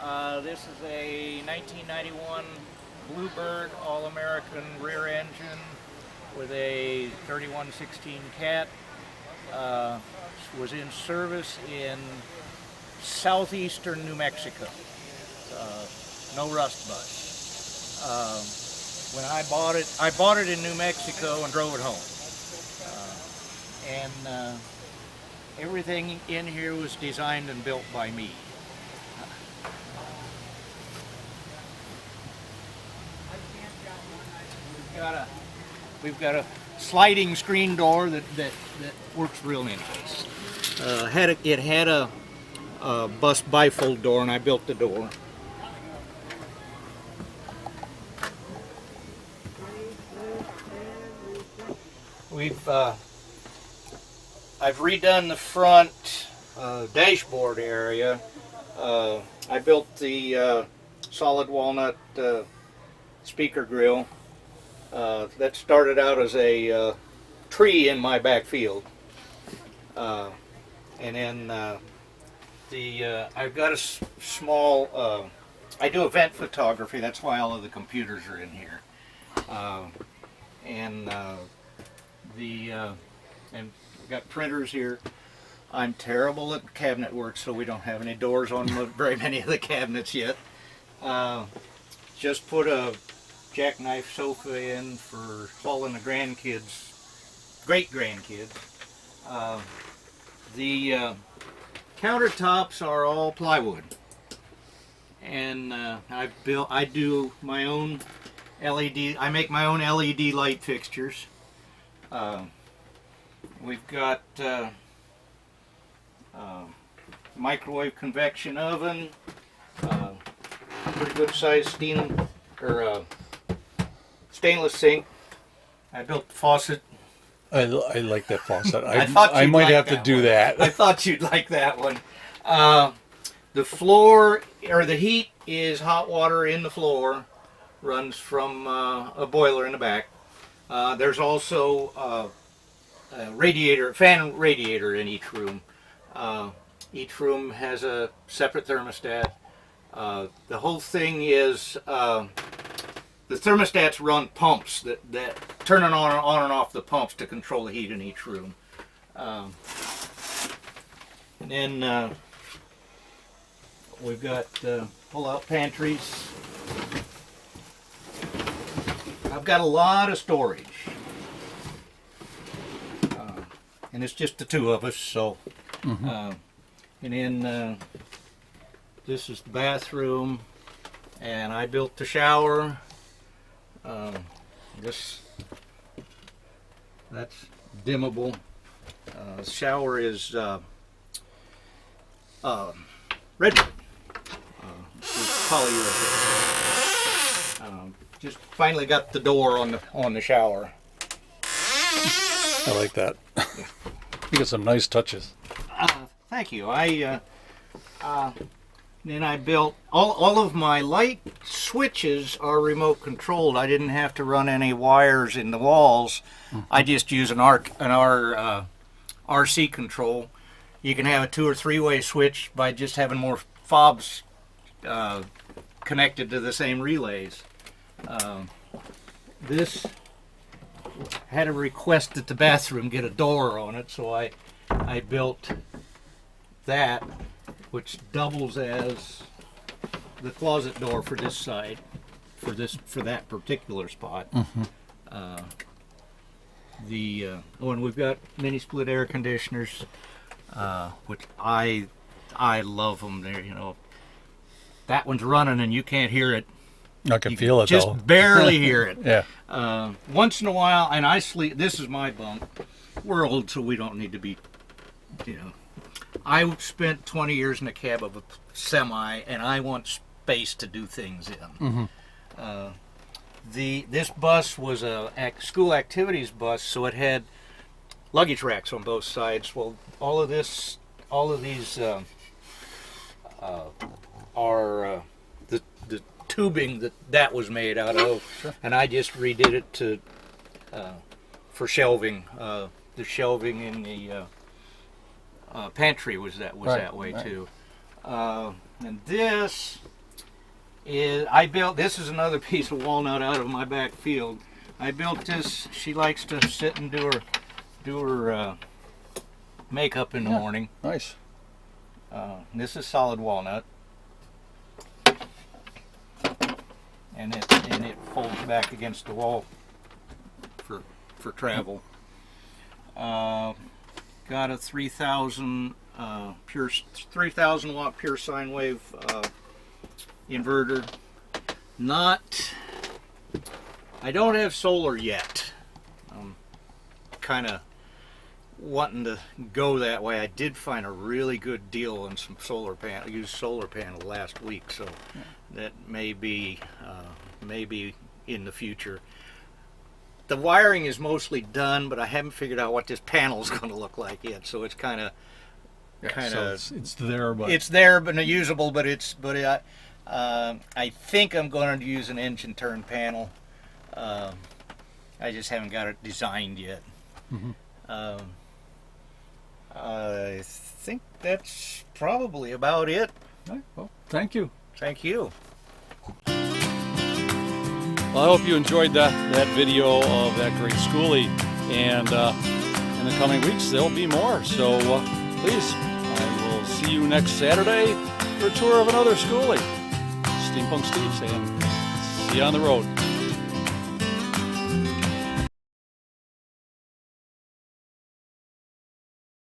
This is a 1991 Bluebird All-American rear engine with a 3116 cat. Was in service in southeastern New Mexico. No rust bus. When I bought it in New Mexico and drove it home. Everything in here was designed and built by me. We've got a sliding screen door that works real nice. It had a bus bifold door, and I built the door. I've redone the front dashboard area. I built the solid walnut speaker grill. That started out as a tree in my back field. And then I've got a small, I do event photography, that's why all of the computers are in here. And we've got printers here. I'm terrible at cabinet work, so we don't have any doors on very many of the cabinets yet. Just put a jackknife sofa in for hauling the great-grandkids. The countertops are all plywood, and I do my own LED. I make my own LED light fixtures. We've got microwave convection oven, pretty good sized stainless sink. I built the faucet. I like that faucet. I might have to do that. I thought you'd like that one. The floor, or the heat, is hot water in the floor. Runs from a boiler in the back. There's also a fan radiator in each room. Each room has a separate thermostat. The whole thing is the thermostats run pumps that turn on and off the pumps to control the heat in each room. And then we've got pull-out pantries. I've got a lot of storage. And it's just the two of us, so. And then this is the bathroom, and I built the shower. That's dimmable. The shower is redwood, polyurethane. Just finally got the door on the shower. I like that. You got some nice touches. Thank you. Then I built all of my light switches are remote controlled. I didn't have to run any wires in the walls. I just use an RC control. You can have a 2- or 3-way switch by just having more fobs connected to the same relays. This had a request that the bathroom get a door on it, so I built that, which doubles as the closet door for this side, for that particular spot. And we've got mini split air conditioners, which I love them. There, that one's running and you can't hear it. I can feel it just though. Barely hear it. Yeah. Once in a while, and I sleep. This is my bunk. We're old, so we don't need to be. I spent 20 years in the cab of a semi, and I want space to do things in. This bus was a school activities bus, so it had luggage racks on both sides. Well, all of these are the tubing that was made out of, and I just redid it for shelving. The shelving in the pantry was that way too. And this This is another piece of walnut out of my back field. I built this. She likes to sit and do her makeup in the morning. Nice. This is solid walnut, and it folds back against the wall for travel. Got a 3,000 watt pure sine wave inverter. I don't have solar yet. I'm kind of wanting to go that way. I did find a really good deal on some solar panel. I used solar panel last week, so that may be in the future. The wiring is mostly done, but I haven't figured out what this panel is going to look like yet. So it's kind of it's there, but it's there, but not usable. But I think I'm going to use an engine turn panel. I just haven't got it designed yet. Mm-hmm. I think that's probably about it. All right, well, thank you. Thank you. Well, I hope you enjoyed that video of that great schoolie, and in the coming weeks there'll be more. So please, I will see you next Saturday for a tour of another schoolie. Steampunk Steve saying, see you on the road.